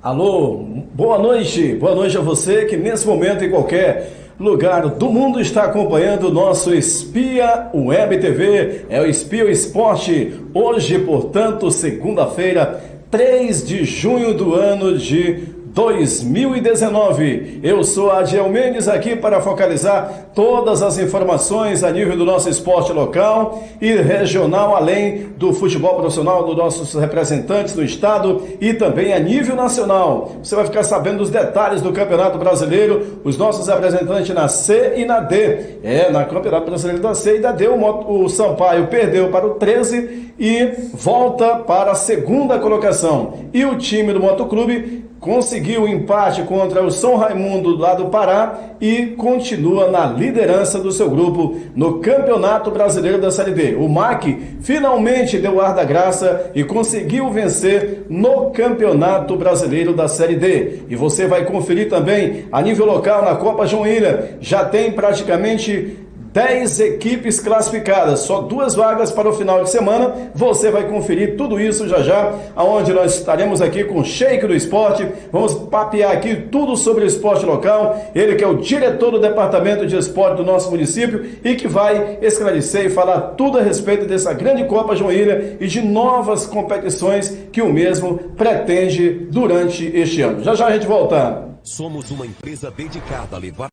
Alô, boa noite a você que nesse momento em qualquer lugar do mundo está acompanhando o nosso Espia Web TV, é o Espia Esporte, hoje, portanto, segunda-feira, 3 de junho do ano de 2019. Eu sou Adiel Mendes aqui para focalizar todas as informações a nível do nosso esporte local e regional, além do futebol profissional dos nossos representantes no estado e também a nível nacional. Você vai ficar sabendo dos detalhes do Campeonato Brasileiro, os nossos representantes na C e na D. Na Campeonato Brasileiro da C e da D, o Sampaio perdeu para o 13 e volta para a segunda colocação. E o time do Motoclube conseguiu o empate contra o São Raimundo lá do Pará e continua na liderança do seu grupo no Campeonato Brasileiro da Série D. O MAC finalmente deu o ar da graça e conseguiu vencer no Campeonato Brasileiro da Série D. E você vai conferir também a nível local na Copa João Ilha. Já tem praticamente 10 equipes classificadas, só 2 vagas para o final de semana. Você vai conferir tudo isso já, aonde nós estaremos aqui com o Sheik do Esporte. Vamos papear aqui tudo sobre o esporte local. Ele que é o diretor do Departamento de Esporte do nosso município e que vai esclarecer e falar tudo a respeito dessa grande Copa João Ilha e de novas competições que o mesmo pretende durante este ano. Já a gente volta. Somos uma empresa dedicada a levar...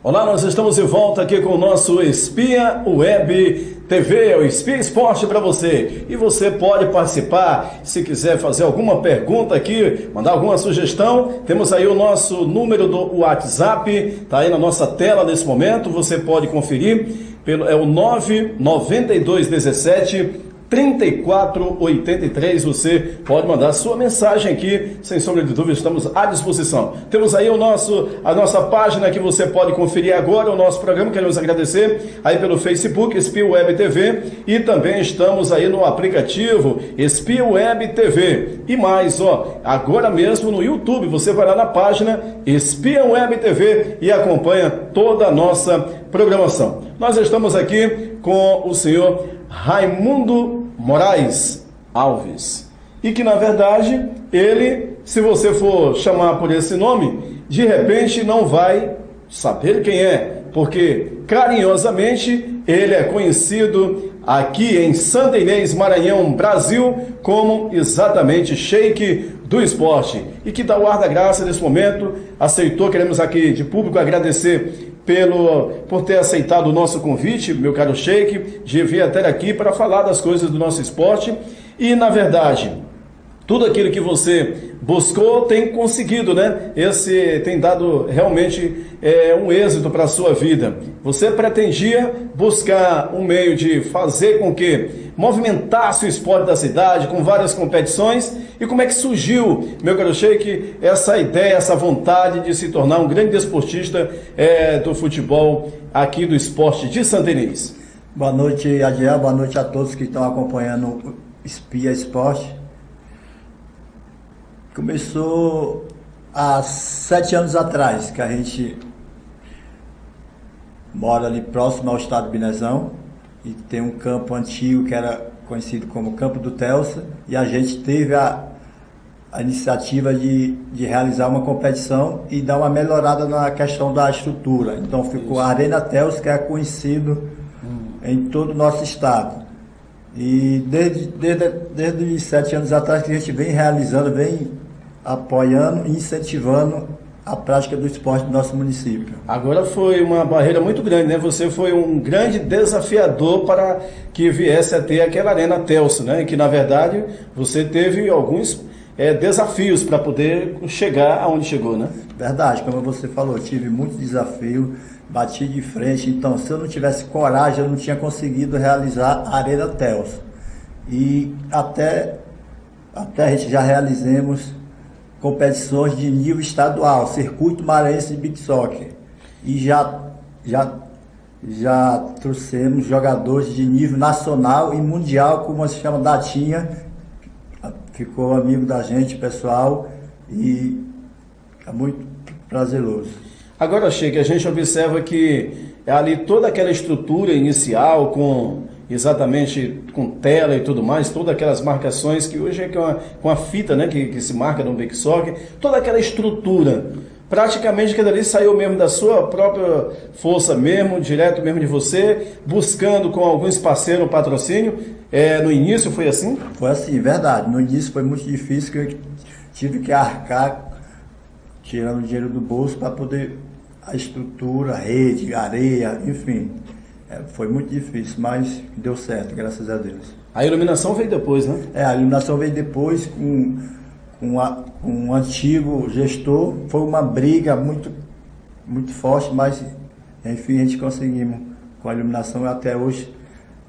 Olá, nós estamos de volta aqui com o nosso Espia Web TV, o Espia Esporte para você. E você pode participar, se quiser fazer alguma pergunta aqui, mandar alguma sugestão, temos aí o nosso número do WhatsApp, está aí na nossa tela nesse momento, você pode conferir, é o 99217 3483, você pode mandar sua mensagem aqui, sem sombra de dúvida, estamos à disposição. Temos aí a nossa página que você pode conferir agora, o nosso programa, queremos agradecer aí pelo Facebook, Espia Web TV, e também estamos aí no aplicativo Espia Web TV. E mais, agora mesmo no YouTube, você vai lá na página Espia Web TV e acompanha toda a nossa programação. Nós estamos aqui com o senhor Raimundo Moraes Alves, e que na verdade ele, se você for chamar por esse nome, de repente não vai saber quem é, porque carinhosamente ele é conhecido aqui em Santa Inês, Maranhão, Brasil, como exatamente Sheik do Esporte, e que dá o ar da graça nesse momento, aceitou. Queremos aqui de público agradecer por ter aceitado o nosso convite, meu caro Sheik, de vir até aqui para falar das coisas do nosso esporte. E, na verdade, tudo aquilo que você buscou tem conseguido, né? Tem dado realmente um êxito para a sua vida. Você pretendia buscar um meio de fazer com que movimentasse o esporte da cidade com várias competições. E como é que surgiu, meu caro Sheik, essa ideia, essa vontade de se tornar um grande desportista do futebol aqui do esporte de Santa Inês? Boa noite, Adiel. Boa noite a todos que estão acompanhando o Espia Esporte. Começou há 7 anos atrás, que a gente mora ali próximo ao estado Binezão e tem um campo antigo que era conhecido como Campo do Telsa, e a gente teve a iniciativa de realizar uma competição e dar uma melhorada na questão da estrutura. Então ficou a Arena Telsa, que é conhecido em todo o nosso estado. E desde 7 anos atrás que a gente vem realizando, vem apoiando e incentivando a prática do esporte do nosso município. Agora foi uma barreira muito grande, né? Você foi um grande desafiador para que viesse a ter aquela Arena Telsa, né? Que na verdade você teve alguns desafios para poder chegar aonde chegou, né? Verdade, como você falou, eu tive muito desafio, bati de frente, então se eu não tivesse coragem eu não tinha conseguido realizar a Arena Telsa. E até a gente já realizamos competições de nível estadual, Circuito Maranhense de Beach Soccer, e já trouxemos jogadores de nível nacional e mundial, como se chama Datinha, ficou amigo da gente, pessoal, e é muito prazeroso. Agora, Sheik, a gente observa que ali toda aquela estrutura inicial com exatamente com tela e tudo mais, todas aquelas marcações que hoje é com a fita, né, que se marca no Big Soccer, toda aquela estrutura. Praticamente aquilo ali saiu mesmo da sua própria força mesmo, direto mesmo de você, buscando com alguns parceiros um patrocínio. No início foi assim? Foi assim, verdade. No início foi muito difícil, que eu tive que arcar, tirando dinheiro do bolso para poder a estrutura, rede, areia, enfim. Foi muito difícil, mas deu certo, graças a Deus. A iluminação veio depois, né? A iluminação veio depois com um antigo gestor. Foi uma briga muito, muito forte, mas enfim a gente conseguimos com a iluminação. Até hoje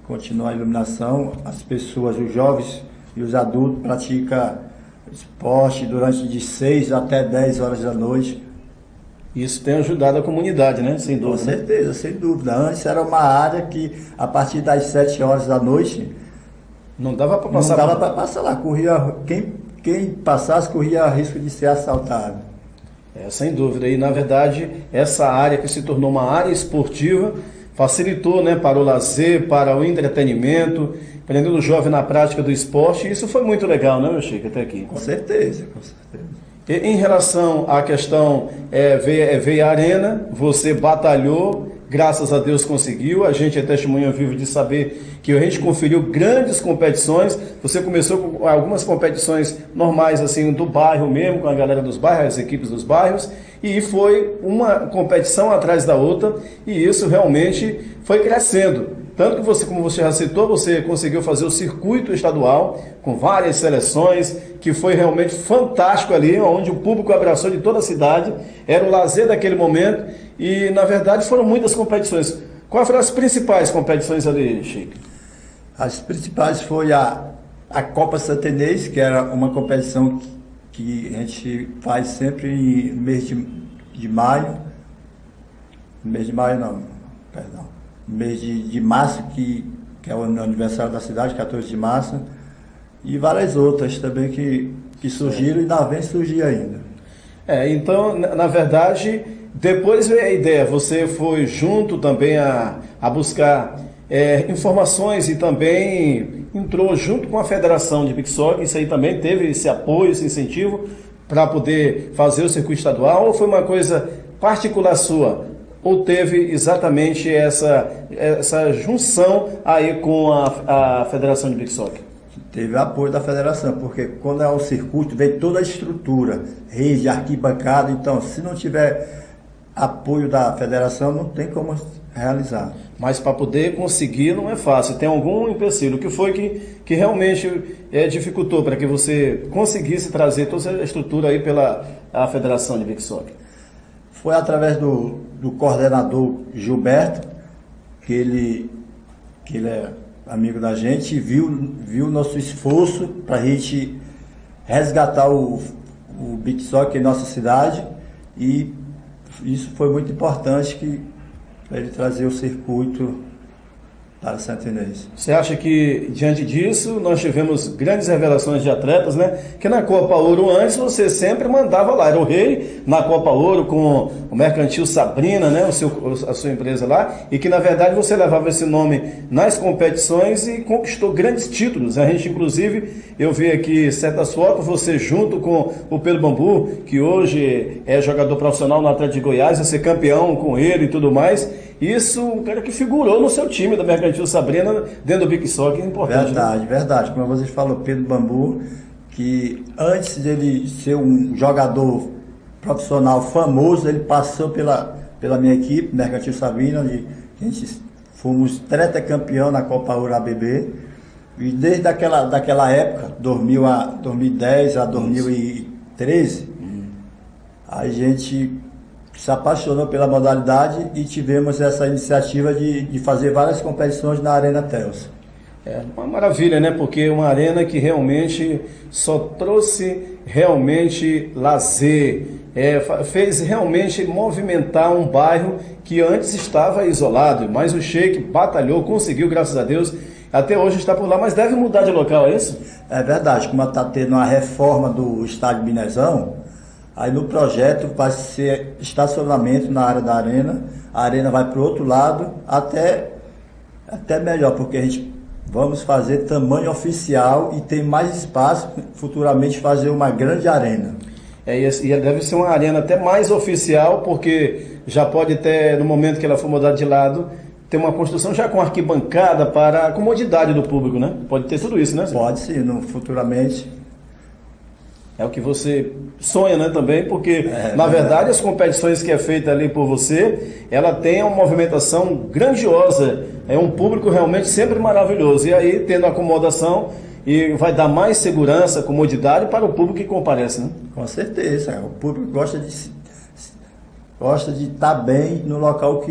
continua a iluminação. As pessoas, os jovens e os adultos praticam esporte durante de 6 até 10 horas da noite. Isso tem ajudado a comunidade, né? Sem dúvida. Com certeza, sem dúvida. Antes era uma área que a partir das 7 horas da noite não dava para passar. Não dava para passar lá. Quem passasse corria risco de ser assaltado. Sem dúvida. E na verdade, essa área que se tornou uma área esportiva facilitou, né, para o lazer, para o entretenimento, prendendo o jovem na prática do esporte. E isso foi muito legal, né, meu Chico, até aqui? Com certeza, com certeza. E em relação à questão, veio a arena, você batalhou, graças a Deus conseguiu. A gente é testemunha vivo de saber que a gente conferiu grandes competições. Você começou com algumas competições normais, assim, do bairro mesmo, com a galera dos bairros, as equipes dos bairros, e foi uma competição atrás da outra, e isso realmente foi crescendo. Tanto que você, como você já citou, você conseguiu fazer o circuito estadual com várias seleções, que foi realmente fantástico ali, onde o público abraçou de toda a cidade, era o lazer daquele momento, e na verdade foram muitas competições. Quais foram as principais competições ali, Chico? As principais foi a Copa Santenês, que era uma competição que a gente faz sempre no mês de maio. No mês de maio não, perdão. No mês de março, que é o aniversário da cidade, 14 de março. E várias outras também que surgiram e ainda vem surgir ainda. Então, na verdade, depois veio a ideia, você foi junto também a buscar informações e também entrou junto com a Federação de Big Soccer. Isso aí também teve esse apoio, esse incentivo para poder fazer o circuito estadual, ou foi uma coisa particular sua? Ou teve exatamente essa junção aí com a Federação de Big Soccer? Teve apoio da federação, porque quando é o circuito, vem toda a estrutura, rede, arquibancada. Então, se não tiver apoio da federação, não tem como realizar. Mas para poder conseguir não é fácil, tem algum empecilho. O que foi que realmente dificultou para que você conseguisse trazer toda a estrutura aí pela Federação de Big Soccer? Foi através do coordenador Gilberto, que ele é amigo da gente, viu o nosso esforço para a gente resgatar o Big Soccer em nossa cidade, e isso foi muito importante para ele trazer o circuito para a Santenês. Você acha que, diante disso, nós tivemos grandes revelações de atletas, né? Que na Copa Ouro antes você sempre mandava lá, era o rei na Copa Ouro com o Mercantil Sabrina, né? A sua empresa lá, e que na verdade você levava esse nome nas competições e conquistou grandes títulos. A gente, inclusive, eu vi aqui certas fotos, você junto com o Pedro Bambu, que hoje é jogador profissional no Atlético de Goiás, você campeão com ele e tudo mais. Isso, um cara que figurou no seu time da Mercantil Sabrina, dentro do Big Soccer, é importante. Verdade, né? Verdade. Como você falou, Pedro Bambu, que antes dele ser um jogador profissional famoso, ele passou pela minha equipe, Mercantil Sabrina, e a gente fomos tetracampeão na Copa Ouro ABB. E desde daquela época, 2010 a 2013, a gente se apaixonou pela modalidade e tivemos essa iniciativa de fazer várias competições na Arena Telsa. Uma maravilha, né? Porque uma arena que realmente só trouxe realmente lazer, fez realmente movimentar um bairro que antes estava isolado, mas o Sheik batalhou, conseguiu, graças a Deus, até hoje está por lá, mas deve mudar de local, é isso? É verdade, como está tendo uma reforma do estádio Binezão, aí no projeto vai ser estacionamento na área da arena, a arena vai para o outro lado, até Até melhor, porque a gente vamos fazer tamanho oficial e tem mais espaço futuramente fazer uma grande arena. E deve ser uma arena até mais oficial, porque já pode ter, no momento que ela for mudada de lado, ter uma construção já com arquibancada para a comodidade do público, né? Pode ter tudo isso, né? Pode sim, futuramente. É o que você sonha, né, também, porque, na verdade, as competições que é feita ali por você, ela tem uma movimentação grandiosa, é um público realmente sempre maravilhoso, e aí, tendo acomodação, e vai dar mais segurança, comodidade para o público que comparece, né? Com certeza, o público gosta de estar bem no local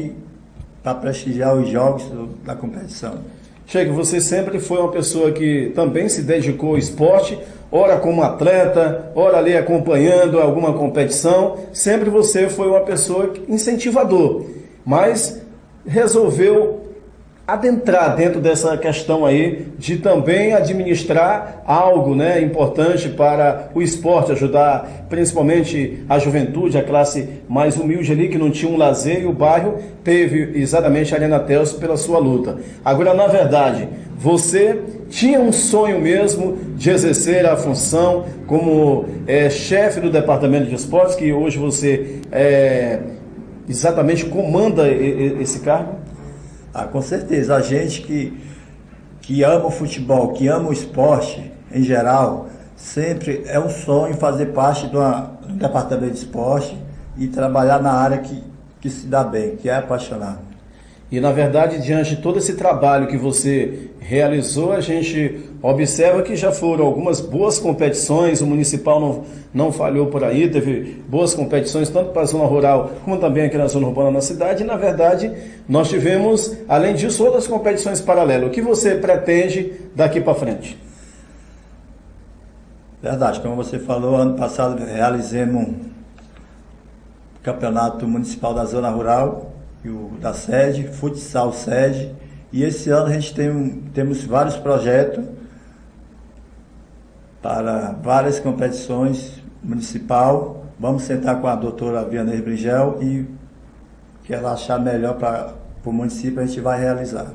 para prestigiar os jogos da competição. Sheik, você sempre foi uma pessoa que também se dedicou ao esporte, ora como atleta, ora ali acompanhando alguma competição, sempre você foi uma pessoa incentivador, mas resolveu adentrar dentro dessa questão aí de também administrar algo, né, importante para o esporte, ajudar principalmente a juventude, a classe mais humilde ali, que não tinha um lazer, e o bairro teve exatamente a Arena Telstar pela sua luta. Agora, na verdade, você tinha um sonho mesmo de exercer a função como chefe do departamento de esportes, que hoje você exatamente comanda esse cargo? Com certeza, a gente que ama o futebol, que ama o esporte em geral, sempre é um sonho fazer parte do departamento de esporte e trabalhar na área que se dá bem, que é apaixonado. E na verdade, diante de todo esse trabalho que você realizou, a gente observa que já foram algumas boas competições, o municipal não falhou por aí, teve boas competições tanto para a zona rural como também aqui na zona urbana na cidade, e na verdade nós tivemos, além disso, outras competições paralelas. O que você pretende daqui para frente? Verdade, como você falou, ano passado realizamos um campeonato municipal da zona rural, da sede, futsal sede, e esse ano a gente temos vários projetos para várias competições municipal. Vamos sentar com a doutora Vianney Bringel e o que ela achar melhor para o município a gente vai realizar.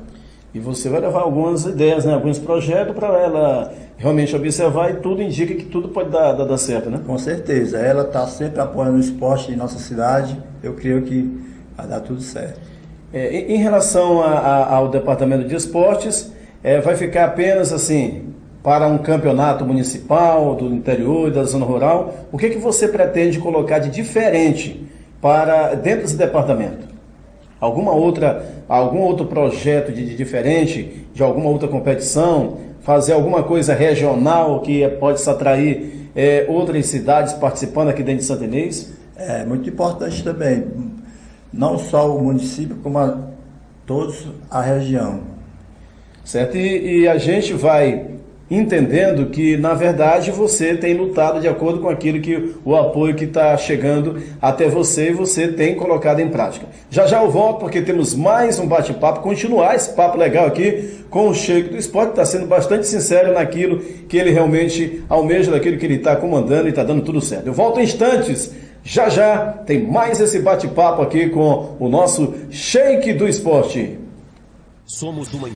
E você vai levar algumas ideias, né, alguns projetos para ela realmente observar, e tudo indica que tudo pode dar certo, né? Com certeza, ela está sempre apoiando o esporte em nossa cidade, eu creio que vai dar tudo certo. Em relação ao departamento de esportes, vai ficar apenas assim, para um campeonato municipal do interior e da zona rural, o que você pretende colocar de diferente para dentro desse departamento? Algum outro projeto de diferente, de alguma outra competição, fazer alguma coisa regional que possa atrair outras cidades participando aqui dentro de Santa Inês? É muito importante também, não só o município, como todos a região. Certo? E a gente vai entendendo que, na verdade, você tem lutado de acordo com aquilo que o apoio que está chegando até você, e você tem colocado em prática. Já eu volto, porque temos mais um bate-papo, continuar esse papo legal aqui com o Sheik do Esporte, que está sendo bastante sincero naquilo que ele realmente almeja, daquilo que ele está comandando, e está dando tudo certo. Eu volto em instantes. Já tem mais esse bate-papo aqui com o nosso Sheik do Esporte. Somos uma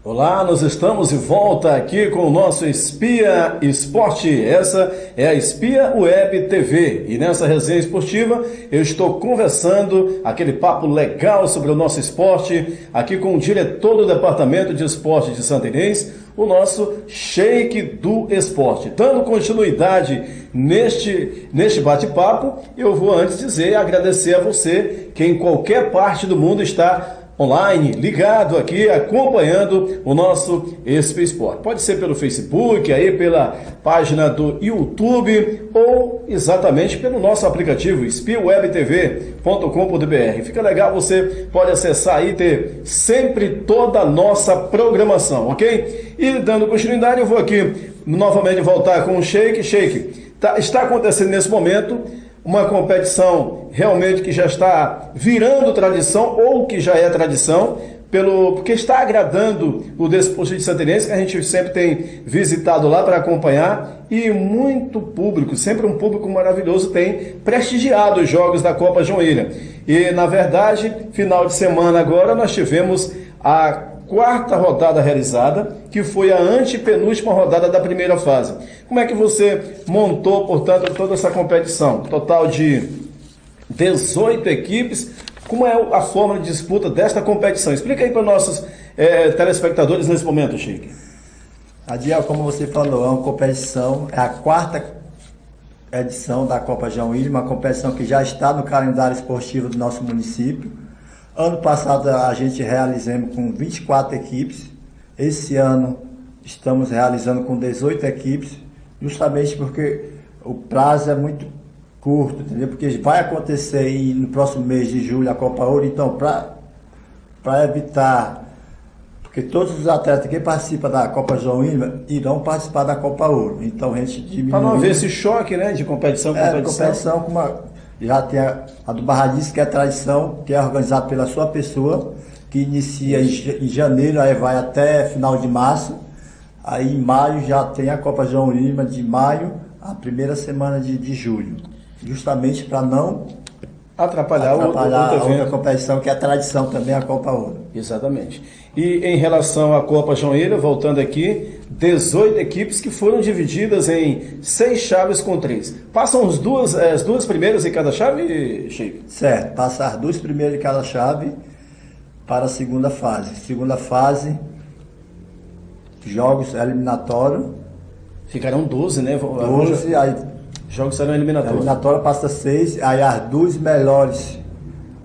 Olá, nós estamos de volta aqui com o nosso Espia Esporte. Essa é a Espia Web TV, e nessa resenha esportiva eu estou conversando aquele papo legal sobre o nosso esporte aqui com o diretor do Departamento de Esporte de Santa Inês, o nosso Sheik do Esporte. Dando continuidade neste bate-papo, eu vou antes dizer, agradecer a você que em qualquer parte do mundo está online, ligado aqui, acompanhando o nosso Espia Esporte. Pode ser pelo Facebook, aí pela página do YouTube, ou exatamente pelo nosso aplicativo espiawebtv.com.br. Fica legal, você pode acessar aí e ter sempre toda a nossa programação, ok? E dando continuidade, eu vou aqui novamente voltar com o Sheik. Sheik, está acontecendo nesse momento uma competição realmente que já está virando tradição ou que já é tradição, porque está agradando o Desportivo de Santenense, que a gente sempre tem visitado lá para acompanhar, e muito público, sempre um público maravilhoso, tem prestigiado os jogos da Copa João William. E, na verdade, final de semana agora, nós tivemos a quarta rodada realizada, que foi a antepenúltima rodada da primeira fase. Como é que você montou, portanto, toda essa competição? Total de 18 equipes. Como é a forma de disputa desta competição? Explica aí para os nossos telespectadores nesse momento, Chique. Adiel, como você falou, é uma competição, é a quarta edição da Copa João William, uma competição que já está no calendário esportivo do nosso município. Ano passado a gente realizamos com 24 equipes, esse ano estamos realizando com 18 equipes, justamente porque o prazo é muito curto, entendeu? Porque vai acontecer no próximo mês de julho a Copa Ouro, então para evitar, porque todos os atletas que participam da Copa João William irão participar da Copa Ouro, então a gente diminui. Para não haver esse choque, né, de competição com competição com já tem a do Barradice, que é a tradição, que é organizada pela sua pessoa, que inicia em janeiro, aí vai até final de março, aí em maio já tem a Copa João William, de maio a primeira semana de julho. Justamente para não atrapalhar a outra competição, que é a tradição também, a Copa Ouro. Exatamente. E em relação à Copa João William, voltando aqui, 18 equipes que foram divididas em 6 chaves com 3. Passam as duas primeiras em cada chave, Chico? Certo, passam as 2 primeiras em cada chave para a segunda fase. Segunda fase, jogos eliminatórios. Ficarão 12, né? 12, aí jogos serão eliminatórios. A eliminatória passa 6, aí as 2 melhores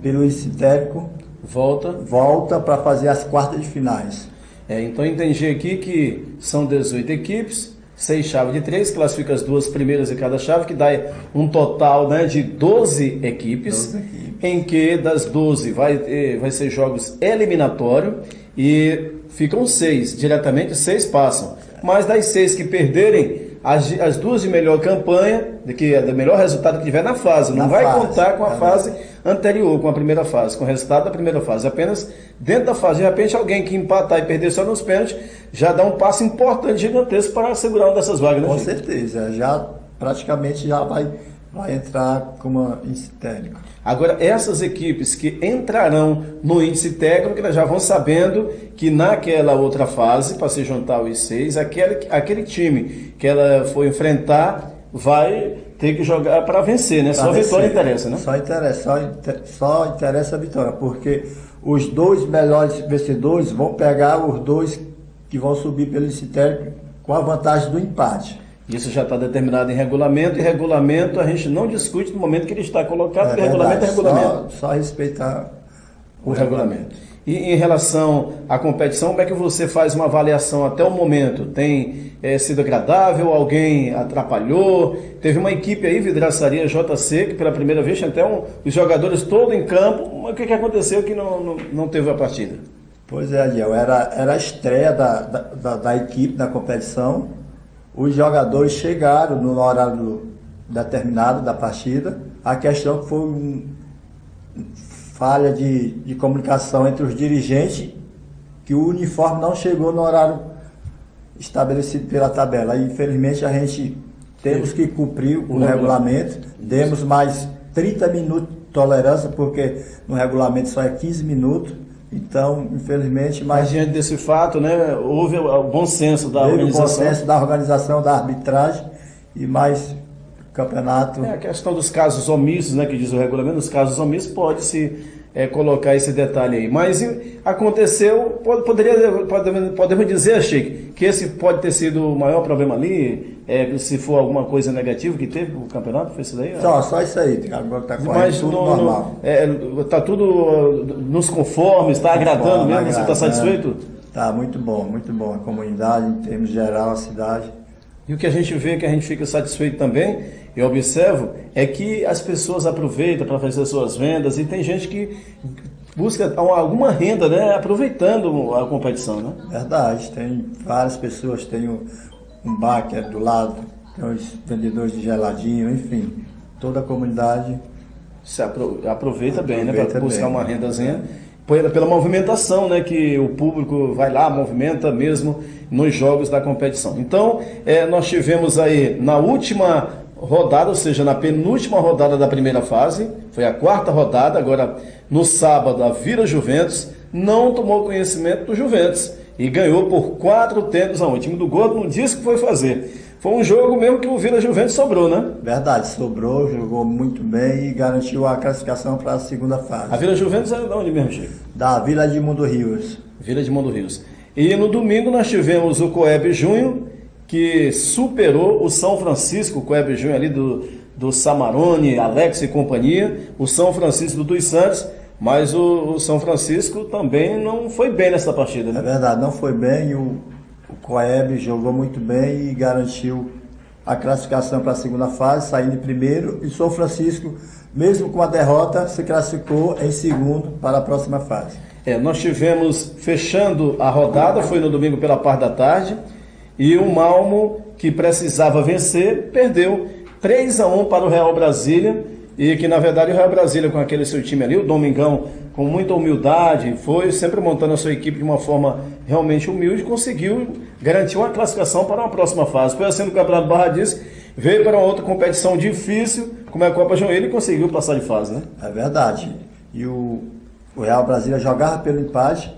pelo índice técnico volta para fazer as quartas de finais. Então entendi aqui que são 18 equipes, 6 chaves de 3, classifica as 2 primeiras em cada chave, que dá um total, né, de 12 equipes, em que das 12 vai ser jogos eliminatórios e ficam 6, diretamente 6 passam. Mas das 6 que perderem, as 2 de melhor campanha, do melhor resultado que tiver na fase, não vai contar com a fase anterior, com a primeira fase, com o resultado da primeira fase, apenas dentro da fase. De repente, alguém que empatar e perder só nos pênaltis, já dá um passo importante, gigantesco, para assegurar uma dessas vagas, né? Com certeza, praticamente já vai entrar com uma índice técnico. Agora, essas equipes que entrarão no índice técnico, elas já vão sabendo que naquela outra fase, para se juntar os 6, aquele time que ela for enfrentar vai ter que jogar para vencer, né? Só a vitória interessa, né? Só interessa a vitória, porque os 2 melhores vencedores vão pegar os 2 que vão subir pelo índice técnico com a vantagem do empate. Isso já está determinado em regulamento, e regulamento a gente não discute no momento que ele está colocado, porque regulamento é regulamento. Só respeitar o regulamento. E em relação à competição, como é que você faz uma avaliação até o momento? Tem sido agradável? Alguém atrapalhou? Teve uma equipe aí, Vidraçaria JC, que pela primeira vez tinha até os jogadores todos em campo. Mas o que aconteceu que não teve a partida? Pois é, Adiel, era a estreia da equipe na competição. Os jogadores chegaram no horário determinado da partida. A questão foi falha de comunicação entre os dirigentes, que o uniforme não chegou no horário estabelecido pela tabela. E, infelizmente, a gente temos que cumprir o regulamento. Demos mais 30 minutos de tolerância, porque no regulamento só é 15 minutos. Então, infelizmente... Mas diante desse fato, né, houve o bom senso da organização. O bom senso da organização, da arbitragem, e mais campeonato... A questão dos casos omissos, né, que diz o regulamento, os casos omissos pode-se colocar esse detalhe aí. Mas aconteceu, podemos dizer, Chico, que esse pode ter sido o maior problema ali, se for alguma coisa negativa que teve o campeonato, foi isso daí? Só isso aí, agora está correndo tudo normal. Está tudo nos conformes, está agradando mesmo, você está satisfeito? Está muito bom, a comunidade, em termos geral, a cidade. E o que a gente vê, que a gente fica satisfeito também, eu observo, é que as pessoas aproveitam para fazer suas vendas, e tem gente que busca alguma renda, né, aproveitando a competição, né? Verdade, tem várias pessoas, tem um bar que é do lado, tem os vendedores de geladinho, enfim. toda a comunidade Se aproveita bem, né? Aproveita Para buscar bem. uma rendazinha. Pela movimentação, né? Que o público vai lá, movimenta mesmo nos jogos da competição. Então, nós tivemos aí na última rodada, ou seja, na penúltima rodada da primeira fase, foi a quarta rodada, agora no sábado a Vila Juventus não tomou conhecimento do Juventus e ganhou por 4-1. O time do Gordo não disse que foi fazer. Foi um jogo mesmo que o Vila Juventus sobrou, né? Verdade, sobrou, jogou muito bem e garantiu a classificação para a segunda fase. A Vila Juventus é de onde mesmo, Chico? Da Vila de Mundo Rios. Vila de Mundo Rios. E no domingo nós tivemos o Coeb Junho, que superou o São Francisco, o Coeb Junho ali do Samarone, Alex e companhia, o São Francisco dos Santos, mas o São Francisco também não foi bem nessa partida, né? É verdade, não foi bem, o Coeb jogou muito bem e garantiu a classificação para a segunda fase, saindo em primeiro, e o São Francisco, mesmo com a derrota, se classificou em segundo para a próxima fase. Nós tivemos, fechando a rodada, foi no domingo pela parte da tarde, e o Malmo, que precisava vencer, perdeu 3-1 para o Real Brasília, e que na verdade o Real Brasília, com aquele seu time ali, o Domingão, com muita humildade, foi sempre montando a sua equipe de uma forma realmente humilde, conseguiu garantir uma classificação para uma próxima fase. Foi assim no Campeonato Barra Disco, veio para uma outra competição difícil, como é a Copa Joinville, e conseguiu passar de fase, né? É verdade. E o Real Brasília jogava pelo empate,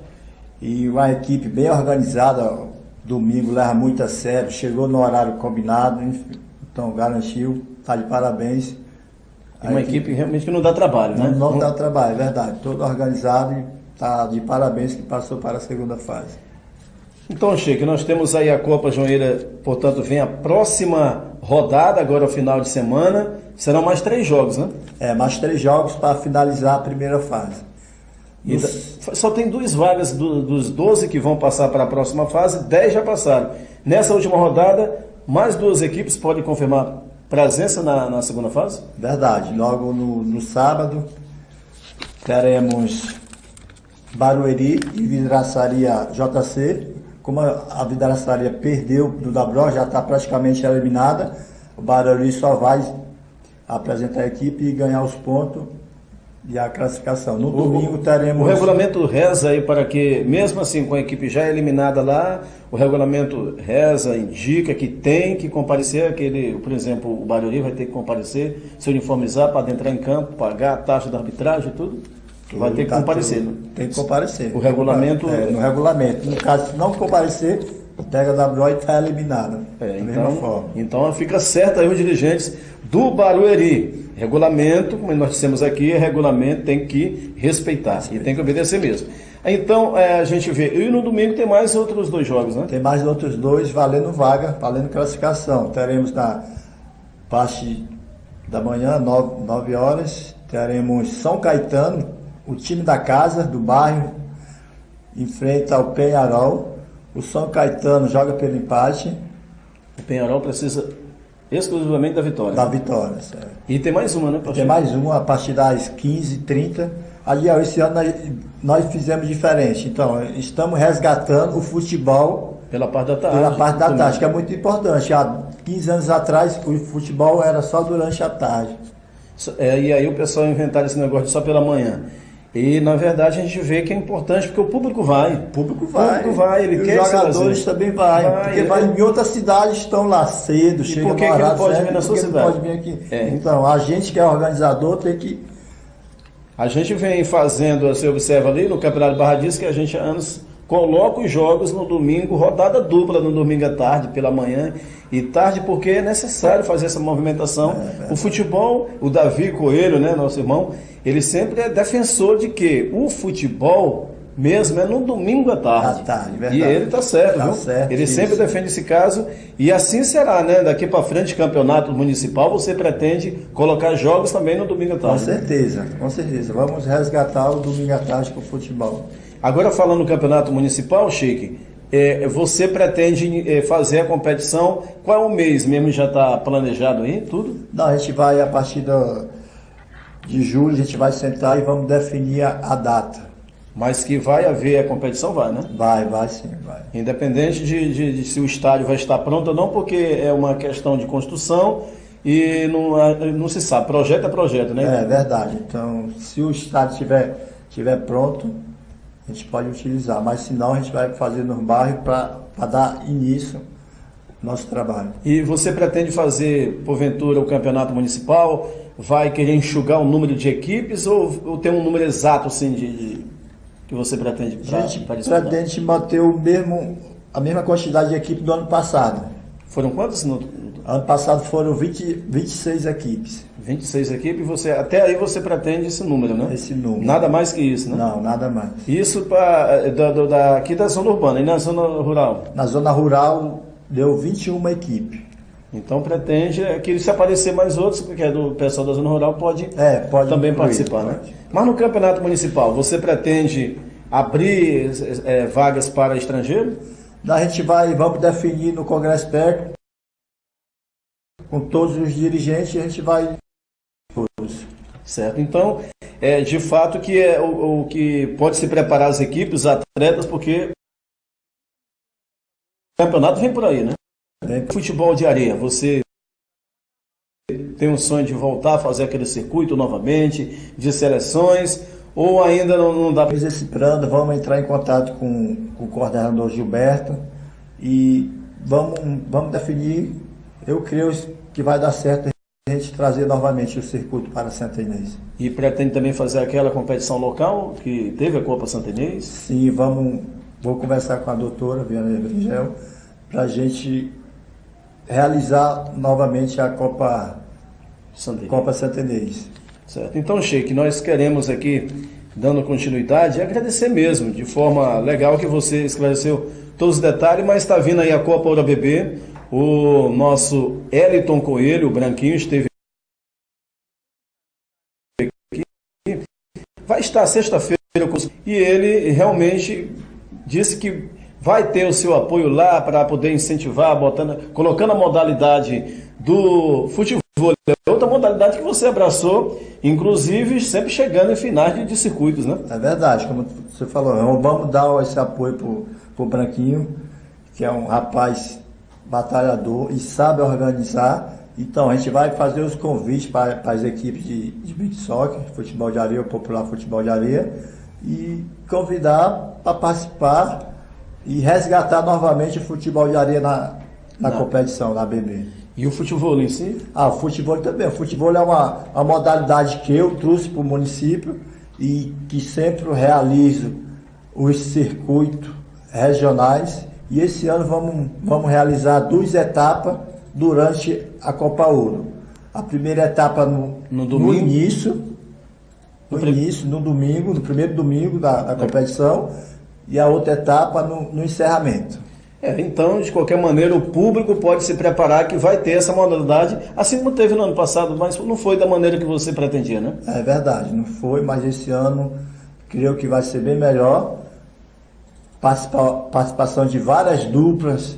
e uma equipe bem organizada, domingo leva muito a sério, chegou no horário combinado, enfim, então garantiu, está de parabéns. Uma equipe realmente que não dá trabalho, né? Não dá trabalho, é verdade. Todo organizado e está de parabéns que passou para a segunda fase. Então, Chico, nós temos aí a Copa Joinville, portanto, vem a próxima rodada, agora ao final de semana. Serão mais 3 jogos, né? Mais 3 jogos para finalizar a primeira fase. Só tem 2 vagas dos 12 que vão passar para a próxima fase, 10 já passaram. Nessa última rodada, mais 2 equipes podem confirmar presença na segunda fase? Verdade. Logo no sábado, teremos Barueri e Vidraçaria JC. Como a Vidraçaria perdeu do Dabro, já está praticamente eliminada, o Barueri só vai apresentar a equipe e ganhar os pontos e a classificação. No domingo teremos... O regulamento reza aí para que, mesmo assim com a equipe já eliminada lá, o regulamento reza, indica que tem que comparecer, por exemplo, o Barueri vai ter que comparecer, se uniformizar para entrar em campo, pagar a taxa da arbitragem e tudo. Vai ter que comparecer. Né? Tem que comparecer. O regulamento... no regulamento. No caso, se não comparecer, pega a WO e está eliminado. Então fica certo aí os dirigentes do Barueri. Regulamento, como nós dissemos aqui, regulamento tem que respeitar e tem que obedecer mesmo. Então, a gente vê. E no domingo tem mais outros 2 jogos, né? Tem mais outros 2 valendo vaga, valendo classificação. Teremos na parte da manhã, 9 horas, teremos São Caetano, o time da casa, do bairro, enfrenta o Penharol. O São Caetano joga pelo empate. O Penharol precisa exclusivamente da vitória. Da vitória, certo. E tem mais uma, né, pastor? Tem mais uma, a partir das 15h30. Ali, esse ano nós fizemos diferente. Então, estamos resgatando o futebol pela parte da tarde. Pela parte da tarde, que é muito importante. Há 15 anos atrás, o futebol era só durante a tarde. E aí o pessoal inventaram esse negócio de só pela manhã. E, na verdade, a gente vê que é importante, porque o público vai. O público vai, ele e quer os jogadores também porque vai em outras cidades, estão lá cedo, chega por que no horário não pode certo, vir na sua cidade? Não pode vir aqui. Então, a gente que é organizador tem que... A gente vem fazendo, você observa ali no Campeonato Barra Disco, que a gente há anos coloca os jogos no domingo, rodada dupla no domingo à tarde, pela manhã e tarde, porque é necessário fazer essa movimentação. O futebol, o Davi Coelho, né, nosso irmão, ele sempre é defensor de que o futebol mesmo é no domingo à tarde. Verdade. E ele está certo, viu? Certo, ele isso. Sempre defende esse caso e assim será, né? Daqui para frente, campeonato municipal, você pretende colocar jogos também no domingo à tarde. Com certeza. Vamos resgatar o domingo à tarde com o futebol. Agora, falando no campeonato municipal, Chique, você pretende fazer a competição, qual é o mês mesmo? Já está planejado aí, tudo? Não, a gente vai, a partir de julho, a gente vai sentar e vamos definir a data. Mas que vai haver a competição, vai, né? Vai sim. Independente de se o estádio vai estar pronto ou não, porque é uma questão de construção e não se sabe, projeto é projeto, né? É verdade. Então, se o estádio estiver pronto, a gente pode utilizar, mas se não, a gente vai fazer no bairro para dar início ao nosso trabalho. E você pretende fazer, porventura, o campeonato municipal? Vai querer enxugar o número de equipes ou tem um número exato assim, que você pretende A gente pretende manter a mesma quantidade de equipes do ano passado. Foram quantas? Ano passado foram 26 equipes. 26 equipes, até aí você pretende esse número, né? Esse número. Nada mais que isso, né? Não, nada mais. Isso aqui da zona urbana e na zona rural? Na zona rural deu 21 equipes. Então pretende que se aparecer mais outros, porque é do pessoal da zona rural, pode também participar, né? Mas no campeonato municipal, você pretende abrir vagas para estrangeiro? A gente vamos definir no Congresso Técnico com todos os dirigentes, a gente vai todos. Certo, então, de fato que é o que pode se preparar as equipes, os atletas, porque o campeonato vem por aí, né? Futebol de areia, você tem um sonho de voltar a fazer aquele circuito novamente, de seleções, ou ainda não dá para... Esse plano, vamos entrar em contato com o coordenador Gilberto e vamos definir, eu creio que vai dar certo a gente trazer novamente o circuito para Santa Inês. E pretende também fazer aquela competição local que teve a Copa Santa Inês? Sim, vou conversar com a doutora Viana Evangel para a gente realizar novamente a Copa Santa Inês. Certo. Então, Sheik, nós queremos aqui, dando continuidade, agradecer mesmo, de forma legal que você esclareceu todos os detalhes, mas está vindo aí a Copa Ouro Bebê, o nosso Eliton Coelho, o Branquinho, esteve aqui, vai estar sexta-feira, e ele realmente disse que vai ter o seu apoio lá para poder incentivar, colocando a modalidade do futebol, outra modalidade que você abraçou, inclusive sempre chegando em finais de circuitos, né? É verdade, como você falou, vamos dar esse apoio para o Branquinho, que é um rapaz batalhador e sabe organizar. Então a gente vai fazer os convites para as equipes de beach soccer, futebol de areia, o popular futebol de areia, e convidar para participar e resgatar novamente o futebol de areia na competição, na BB. E o futebol em si? O futebol também. O futebol é uma modalidade que eu trouxe para o município e que sempre realizo os circuitos regionais. E esse ano vamos realizar 2 etapas durante a Copa Ouro. A primeira etapa no início, no domingo, no primeiro domingo da competição, e a outra etapa no encerramento. Então, de qualquer maneira, o público pode se preparar que vai ter essa modalidade, assim como teve no ano passado, mas não foi da maneira que você pretendia, né? É verdade, não foi, mas esse ano creio que vai ser bem melhor. Participação de várias duplas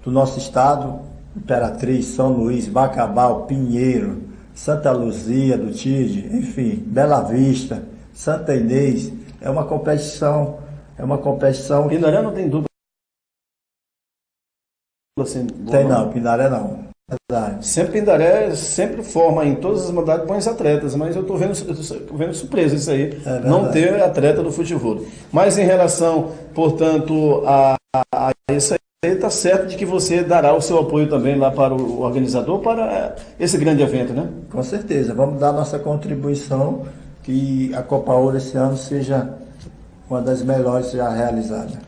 do nosso estado, Imperatriz, São Luís, Bacabal, Pinheiro, Santa Luzia do Tide, enfim, Bela Vista, Santa Inês. É uma competição. Pindaré não tem dupla assim? Não, Pindaré não. Verdade. Pindaré sempre forma em todas as modalidades bons atletas, mas eu estou vendo surpresa isso aí, não ter atleta do futebol. Mas em relação, portanto, a isso aí, está certo de que você dará o seu apoio também lá para o organizador, para esse grande evento, né? Com certeza, vamos dar nossa contribuição, que a Copa Ouro esse ano seja uma das melhores já realizada.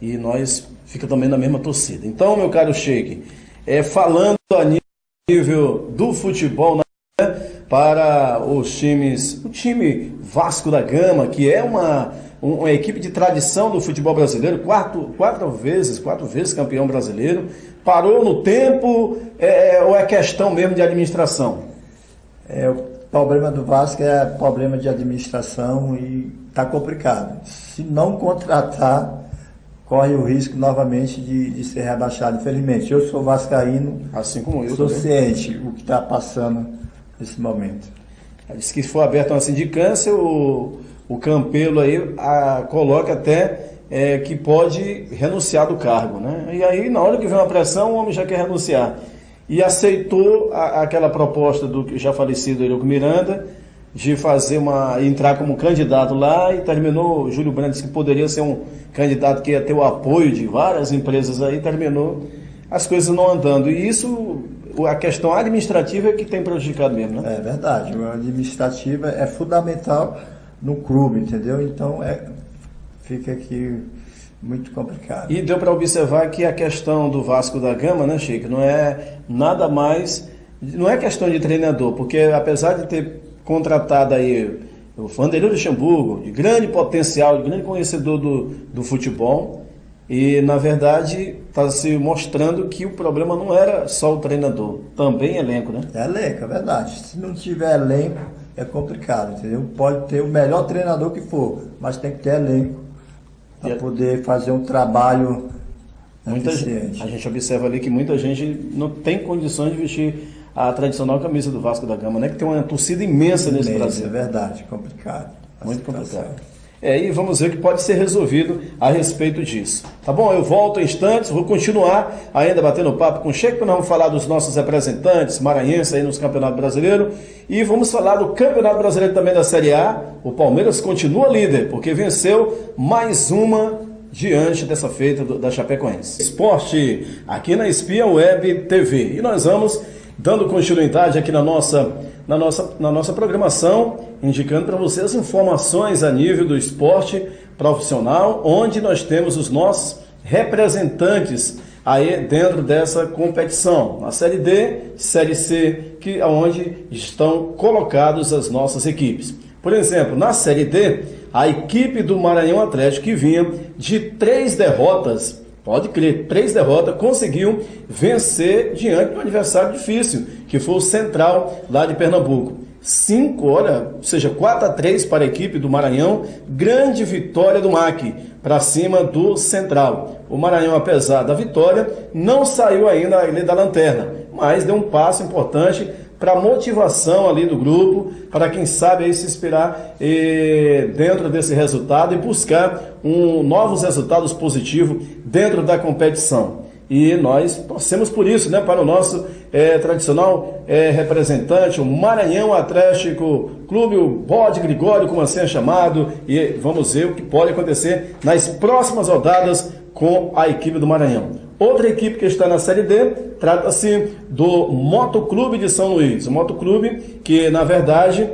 E nós fica também na mesma torcida. Então, meu caro Sheik, falando a nível do futebol, né, para os times, o time Vasco da Gama, que é uma equipe de tradição do futebol brasileiro, quatro vezes campeão brasileiro, parou no tempo, ou é questão mesmo de administração? O problema do Vasco é problema de administração e está complicado. Se não contratar, corre o risco novamente de ser rebaixado. Infelizmente, eu sou vascaíno, assim como eu sou também ciente do que está passando nesse momento. Diz que foi aberta uma sindicância, o Campelo aí coloca até que pode renunciar do cargo, né? E aí, na hora que vem uma pressão, o homem já quer renunciar. e aceitou aquela proposta do já falecido Eurico Miranda de entrar como candidato lá, e terminou, Júlio Brandes, que poderia ser um candidato que ia ter o apoio de várias empresas aí, terminou as coisas não andando. E isso, a questão administrativa é que tem prejudicado mesmo, né? É verdade, a administrativa é fundamental no clube, entendeu? Então fica aqui muito complicado. E deu para observar que a questão do Vasco da Gama, né, Chico, não é nada mais, não é questão de treinador, porque apesar de ter contratado aí o Vanderlei Luxemburgo, de grande potencial, de grande conhecedor do futebol, e na verdade está se mostrando que o problema não era só o treinador, também elenco, né? É elenco, é verdade. Se não tiver elenco, é complicado, entendeu? Pode ter o melhor treinador que for, mas tem que ter elenco para poder fazer um trabalho eficiente. A gente observa ali que muita gente não tem condições de vestir a tradicional camisa do Vasco da Gama, né? Que tem uma torcida imensa nesse Brasil. É verdade, complicado. Muito complicado. E vamos ver o que pode ser resolvido a respeito disso. Tá bom? Eu volto em instantes, vou continuar ainda batendo papo com o Cheque, nós vamos falar dos nossos representantes maranhenses aí nos Campeonato Brasileiro, e vamos falar do Campeonato Brasileiro também da Série A. O Palmeiras continua líder, porque venceu mais uma diante dessa feita da Chapecoense. Esporte aqui na Espia Web TV. E nós vamos dando continuidade aqui na nossa programação, indicando para vocês informações a nível do esporte profissional, onde nós temos os nossos representantes aí dentro dessa competição, na Série D, Série C, onde estão colocadas as nossas equipes. Por exemplo, na Série D, a equipe do Maranhão Atlético, que vinha de 3 derrotas, pode crer, 3 derrotas, conseguiu vencer diante de um adversário difícil, que foi o Central, lá de Pernambuco. 4-3 para a equipe do Maranhão, grande vitória do MAC para cima do Central. O Maranhão, apesar da vitória, não saiu ainda ali da lanterna, mas deu um passo importante para a motivação ali do grupo, para quem sabe aí se inspirar dentro desse resultado e buscar novos resultados positivos dentro da competição. E nós torcemos por isso, né, para o nosso tradicional representante, o Maranhão Atlético Clube, o Bode Gregório, como assim é chamado, e vamos ver o que pode acontecer nas próximas rodadas com a equipe do Maranhão. Outra equipe que está na Série D, trata-se do Motoclube de São Luís. O Motoclube que, na verdade,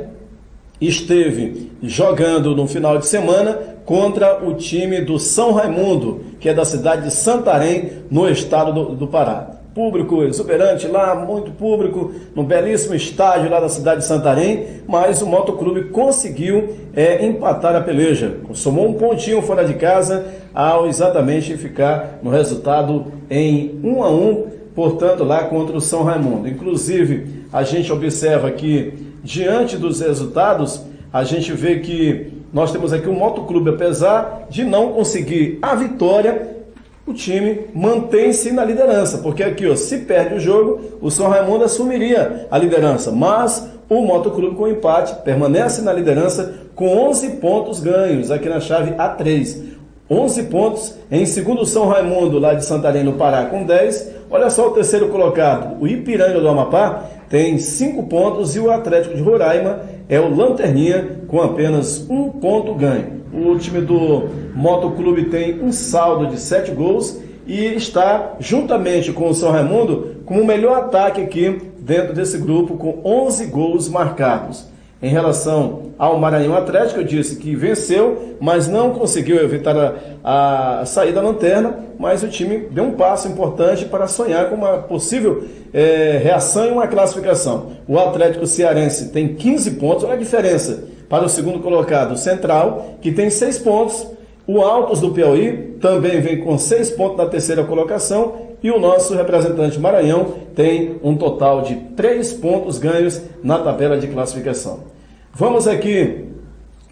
esteve jogando no final de semana contra o time do São Raimundo, que é da cidade de Santarém, no estado do Pará. Público exuberante lá, muito público, no belíssimo estádio lá da cidade de Santarém, mas o Motoclube conseguiu empatar a peleja. Somou um pontinho fora de casa ao exatamente ficar no resultado em 1-1, portanto, lá contra o São Raimundo. Inclusive, a gente observa que, diante dos resultados, a gente vê que nós temos aqui o Motoclube, apesar de não conseguir a vitória, o time mantém-se na liderança, porque aqui, ó, se perde o jogo, o São Raimundo assumiria a liderança, mas o Motoclube com empate permanece na liderança com 11 pontos ganhos aqui na chave A3. 11 pontos, em segundo São Raimundo, lá de Santarém, no Pará, com 10. Olha só o terceiro colocado, o Ipiranga do Amapá, tem 5 pontos, e o Atlético de Roraima é o Lanterninha, com apenas 1 ponto ganho. O time do Motoclube tem um saldo de 7 gols e está, juntamente com o São Raimundo, com o melhor ataque aqui dentro desse grupo, com 11 gols marcados. Em relação ao Maranhão Atlético, eu disse que venceu, mas não conseguiu evitar a saída da lanterna, mas o time deu um passo importante para sonhar com uma possível reação e uma classificação. O Atlético Cearense tem 15 pontos, olha a diferença para o segundo colocado, o Central, que tem 6 pontos. O Altos do Piauí também vem com 6 pontos na terceira colocação, e o nosso representante Maranhão tem um total de 3 pontos ganhos na tabela de classificação. Vamos aqui,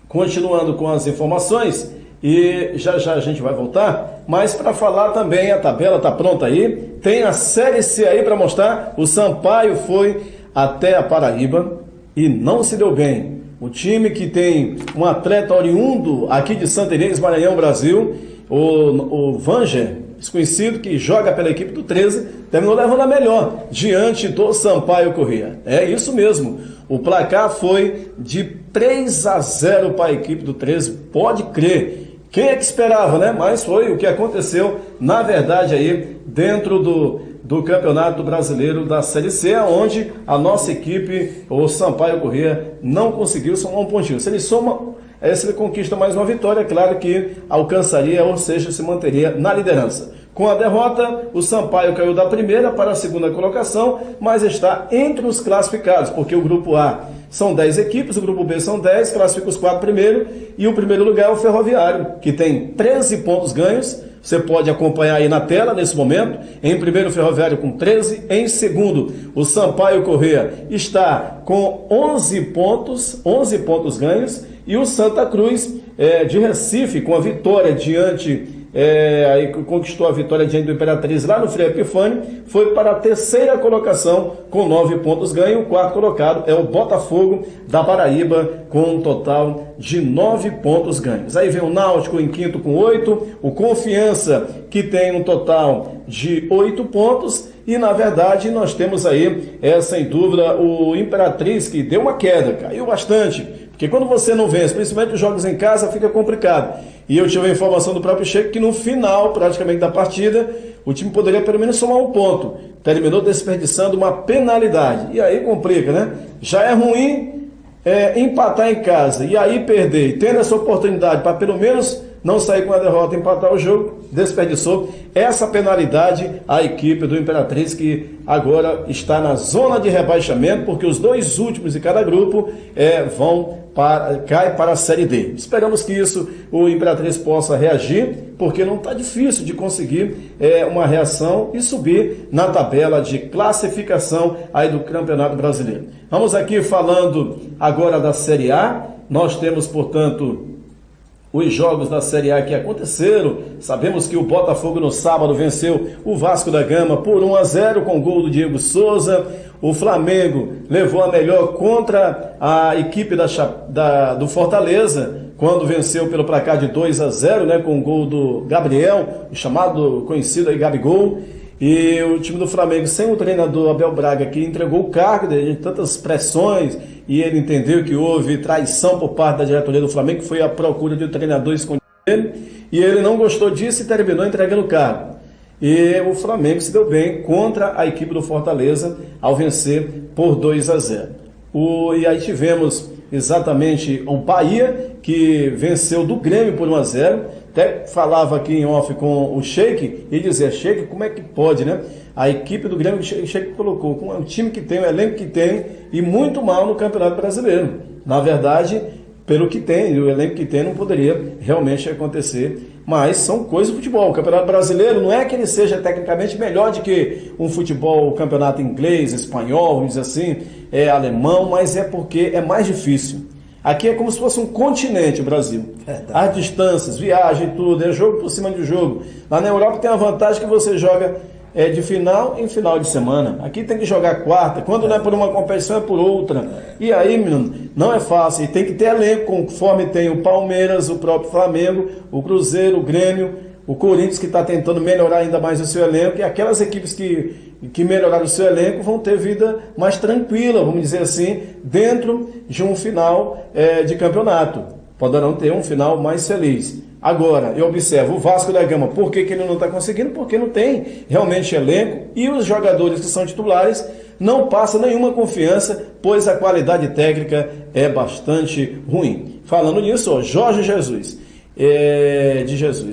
continuando com as informações, e já já a gente vai voltar, mas para falar também, a tabela está pronta aí, tem a Série C aí para mostrar. O Sampaio foi até a Paraíba e não se deu bem. O time que tem um atleta oriundo aqui de Santa Inês, Maranhão, Brasil, o Vanger, desconhecido, que joga pela equipe do 13, terminou levando a melhor diante do Sampaio Corrêa. É isso mesmo. O placar foi de 3-0 para a equipe do 13, pode crer. Quem é que esperava, né? Mas foi o que aconteceu, na verdade, aí dentro do Campeonato Brasileiro da Série C, onde a nossa equipe, o Sampaio Corrêa, não conseguiu somar um pontinho. Se ele conquista mais uma vitória, é claro que alcançaria, ou seja, se manteria na liderança. Com a derrota, o Sampaio caiu da primeira para a segunda colocação, mas está entre os classificados, porque o grupo A são 10 equipes, o grupo B são 10, classifica os 4 primeiros, e o primeiro lugar é o Ferroviário, que tem 13 pontos ganhos. Você pode acompanhar aí na tela nesse momento. Em primeiro, o Ferroviário com 13. Em segundo, o Sampaio Corrêa está com 11 pontos ganhos. E o Santa Cruz de Recife, com a vitória aí conquistou a vitória diante do Imperatriz lá no Frei Epifânio, foi para a terceira colocação com 9 pontos ganhos. O quarto colocado é o Botafogo da Paraíba com um total de 9 pontos ganhos. Aí vem o Náutico em quinto com 8, o Confiança que tem um total de 8 pontos e na verdade nós temos aí, sem dúvida, o Imperatriz que deu uma queda, caiu bastante, porque quando você não vence, principalmente os jogos em casa, fica complicado. E eu tive a informação do próprio Sheik que no final, praticamente da partida, o time poderia pelo menos somar um ponto. Terminou desperdiçando uma penalidade. E aí complica, né? Já é ruim empatar em casa e aí perder. E tendo essa oportunidade para pelo menos não sair com a derrota, empatar o jogo, desperdiçou essa penalidade a equipe do Imperatriz, que agora está na zona de rebaixamento, porque os 2 últimos de cada grupo cai para a Série D. Esperamos que o Imperatriz possa reagir, porque não está difícil de conseguir uma reação e subir na tabela de classificação aí do Campeonato Brasileiro. Vamos aqui falando agora da Série A. Nós temos, portanto, os jogos da Série A que aconteceram. Sabemos que o Botafogo no sábado venceu o Vasco da Gama por 1-0 com gol do Diego Souza. O Flamengo levou a melhor contra a equipe do Fortaleza, quando venceu pelo placar de 2-0, né, com o gol do Gabriel, conhecido aí Gabigol. E o time do Flamengo, sem o treinador Abel Braga, que entregou o cargo de tantas pressões, e ele entendeu que houve traição por parte da diretoria do Flamengo, que foi à procura de um treinador escondido dele, e ele não gostou disso e terminou entregando o cargo. E o Flamengo se deu bem contra a equipe do Fortaleza ao vencer por 2-0. E aí tivemos exatamente o Bahia, que venceu do Grêmio por 1-0. Até falava aqui em off com o Sheik e dizia: Sheik, como é que pode, né? A equipe do Grêmio, o Sheik colocou com o time que tem, o elenco que tem, e muito mal no Campeonato Brasileiro. Na verdade, pelo que tem, o elenco que tem, não poderia realmente acontecer. Mas são coisas do futebol. O Campeonato Brasileiro não é que ele seja tecnicamente melhor do que um futebol, o campeonato inglês, espanhol, vamos dizer assim, alemão, mas é porque é mais difícil. Aqui é como se fosse um continente, o Brasil. As distâncias, viagem, tudo, é jogo por cima de jogo. Lá na Europa tem a vantagem que você joga de final em final de semana. Aqui tem que jogar quarta, quando não é por uma competição é por outra. E aí, menino, não é fácil. E tem que ter elenco, conforme tem o Palmeiras, o próprio Flamengo, o Cruzeiro, o Grêmio, o Corinthians, que está tentando melhorar ainda mais o seu elenco. E aquelas equipes que melhoraram o seu elenco vão ter vida mais tranquila, vamos dizer assim, dentro de um final de campeonato. Poderão ter um final mais feliz. Agora, eu observo o Vasco da Gama, por que ele não está conseguindo? Porque não tem realmente elenco e os jogadores que são titulares não passam nenhuma confiança, pois a qualidade técnica é bastante ruim. Falando nisso, Jorge Jesus,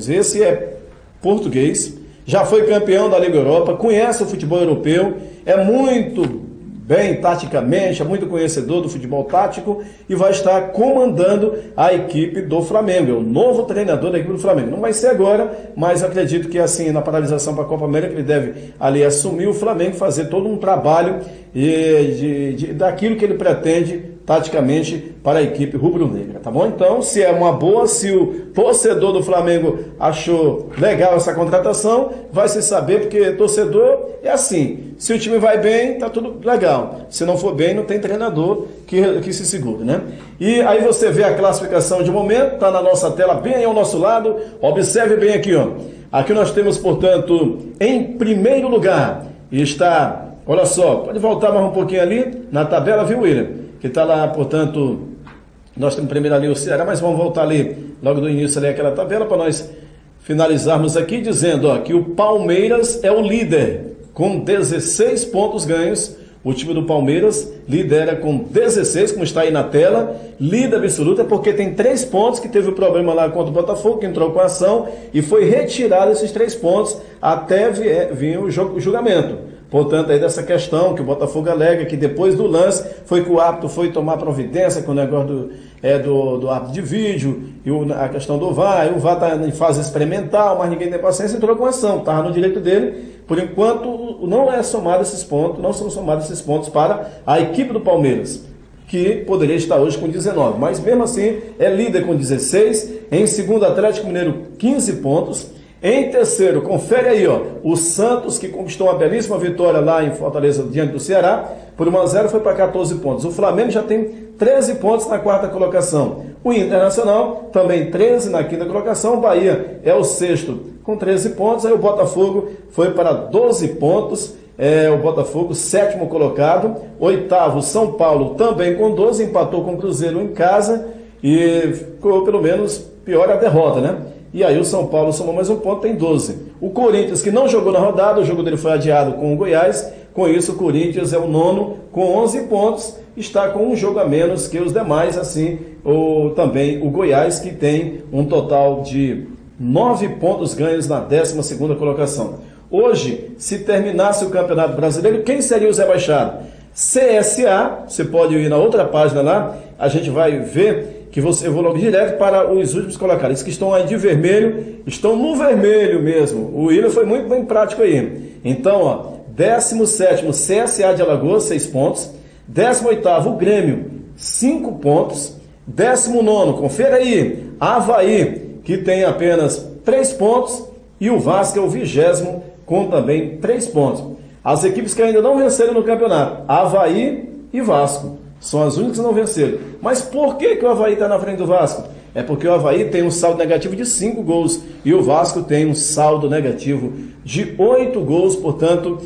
esse é português, já foi campeão da Liga Europa, conhece o futebol europeu, é muito bem taticamente, é muito conhecedor do futebol tático e vai estar comandando a equipe do Flamengo. É o novo treinador da equipe do Flamengo. Não vai ser agora, mas acredito que assim, na paralisação para a Copa América, ele deve ali assumir o Flamengo, fazer todo um trabalho daquilo que ele pretende taticamente para a equipe rubro-negra, tá bom? Então, se é uma boa, se o torcedor do Flamengo achou legal essa contratação, vai se saber, porque torcedor é assim, se o time vai bem, tá tudo legal, se não for bem, não tem treinador que se segure, né? E aí você vê a classificação de momento, tá na nossa tela, bem aí ao nosso lado, observe bem aqui, ó. Aqui nós temos, portanto, em primeiro lugar, está, olha só, pode voltar mais um pouquinho ali na tabela, viu, William? Que está lá, portanto, nós temos primeiro ali o Ceará, mas vamos voltar ali, logo do início ali aquela tabela, para nós finalizarmos aqui dizendo, ó, que o Palmeiras é o líder, com 16 pontos ganhos. O time do Palmeiras lidera com 16, como está aí na tela, líder absoluta, porque tem 3 pontos, que teve o problema lá contra o Botafogo, que entrou com a ação, e foi retirado esses 3 pontos até vir o julgamento. Portanto, aí dessa questão que o Botafogo alega, que depois do lance foi que o árbitro foi tomar providência com o negócio do árbitro de vídeo, e a questão do VAR, o VAR está em fase experimental, mas ninguém tem paciência, entrou com a ação, estava no direito dele. Por enquanto, não são somados esses pontos para a equipe do Palmeiras, que poderia estar hoje com 19, mas mesmo assim é líder com 16, em segundo Atlético Mineiro 15 pontos, em terceiro, confere aí, ó, o Santos, que conquistou uma belíssima vitória lá em Fortaleza diante do Ceará, por 1-0 foi para 14 pontos. O Flamengo já tem 13 pontos na quarta colocação. O Internacional também 13 na quinta colocação. O Bahia é o sexto com 13 pontos. Aí o Botafogo foi para 12 pontos. O Botafogo, sétimo colocado. Oitavo, São Paulo, também com 12, empatou com o Cruzeiro em casa e ficou pelo menos pior a derrota, né? E aí o São Paulo somou mais um ponto, tem 12. O Corinthians, que não jogou na rodada, o jogo dele foi adiado com o Goiás. Com isso, o Corinthians é o nono com 11 pontos, está com um jogo a menos que os demais, assim, também o Goiás, que tem um total de 9 pontos ganhos na 12ª colocação. Hoje, se terminasse o Campeonato Brasileiro, quem seria os rebaixados? CSA, você pode ir na outra página lá, a gente vai ver que eu vou logo direto para os últimos colocados. Esses que estão aí de vermelho, estão no vermelho mesmo. O Willian foi muito bem prático aí. Então, ó, 17º CSA de Alagoas, 6 pontos. 18º Grêmio, 5 pontos. 19º, confere aí, Avaí, que tem apenas 3 pontos. E o Vasco é o 20º, com também 3 pontos. As equipes que ainda não venceram no campeonato, Avaí e Vasco. São as únicas que não venceram. Mas por que o Avaí está na frente do Vasco? É porque o Avaí tem um saldo negativo de 5 gols e o Vasco tem um saldo negativo de 8 gols. Portanto,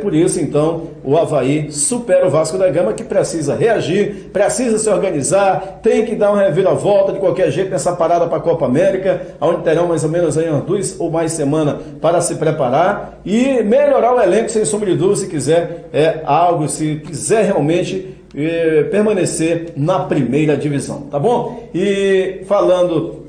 por isso, então, o Avaí supera o Vasco da Gama, que precisa reagir, precisa se organizar, tem que dar uma reviravolta de qualquer jeito nessa parada para a Copa América, onde terão mais ou menos aí umas 2 ou mais semanas para se preparar e melhorar o elenco, sem sombra de dúvida, se quiser se quiser realmente permanecer na primeira divisão, tá bom? E falando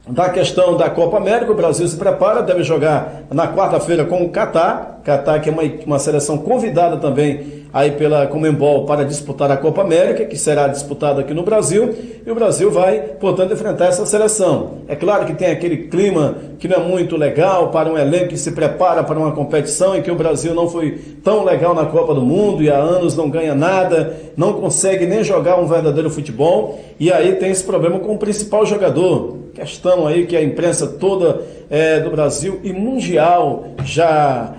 da questão da Copa América, o Brasil se prepara, deve jogar na quarta-feira com o Catar, que é uma seleção convidada também aí pela Conmebol para disputar a Copa América, que será disputada aqui no Brasil, e o Brasil vai, portanto, enfrentar essa seleção. É claro que tem aquele clima que não é muito legal para um elenco que se prepara para uma competição em que o Brasil não foi tão legal na Copa do Mundo e há anos não ganha nada, não consegue nem jogar um verdadeiro futebol, e aí tem esse problema com o principal jogador. Questão aí que a imprensa toda do Brasil e mundial já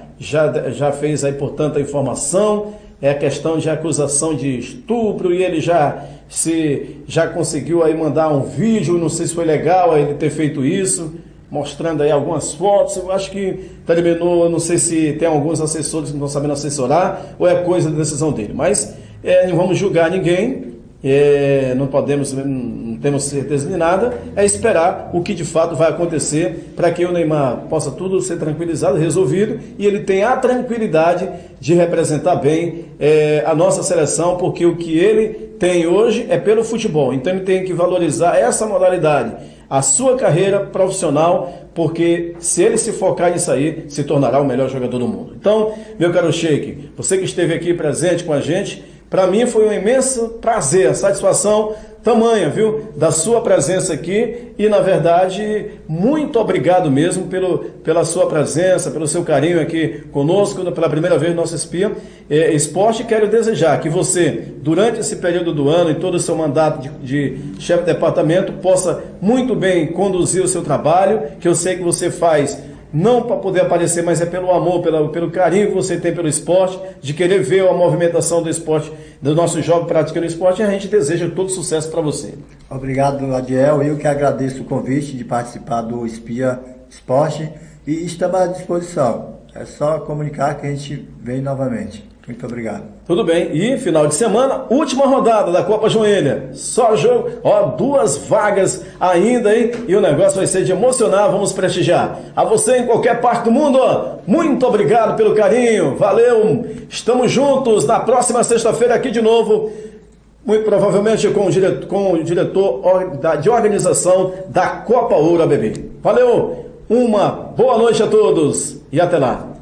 fez aí, portanto, a informação. É a questão de acusação de estupro e ele já conseguiu aí mandar um vídeo, não sei se foi legal ele ter feito isso, mostrando aí algumas fotos. Eu acho que terminou, não sei se tem alguns assessores que não estão sabendo assessorar ou é coisa da decisão dele, mas não vamos julgar ninguém. Não temos certeza de nada, é esperar o que de fato vai acontecer para que o Neymar possa tudo ser tranquilizado, resolvido, e ele tenha a tranquilidade de representar bem a nossa seleção, porque o que ele tem hoje é pelo futebol, então ele tem que valorizar essa modalidade, a sua carreira profissional, porque se ele se focar nisso aí, se tornará o melhor jogador do mundo. Então, meu caro Sheik, você que esteve aqui presente com a gente, para mim foi um imenso prazer, a satisfação tamanha, viu, da sua presença aqui e, na verdade, muito obrigado mesmo pela sua presença, pelo seu carinho aqui conosco, pela primeira vez no nosso Espia Esporte. Quero desejar que você, durante esse período do ano e todo o seu mandato de chefe de departamento, possa muito bem conduzir o seu trabalho, que eu sei que você faz não para poder aparecer, mas é pelo amor, pelo carinho que você tem pelo esporte, de querer ver a movimentação do esporte, do nosso jogo praticando esporte, e a gente deseja todo sucesso para você. Obrigado, Adiel. Eu que agradeço o convite de participar do Espia Esporte E estamos à disposição. É só comunicar que a gente vem novamente. Muito obrigado. Tudo bem. E final de semana, última rodada da Copa Joinville. Só jogo, 2 vagas ainda, hein? E o negócio vai ser de emocionar, vamos prestigiar. A você em qualquer parte do mundo, muito obrigado pelo carinho. Valeu. Estamos juntos na próxima sexta-feira aqui de novo. Muito provavelmente com o diretor de organização da Copa Ouro ABB. Valeu. Uma boa noite a todos e até lá.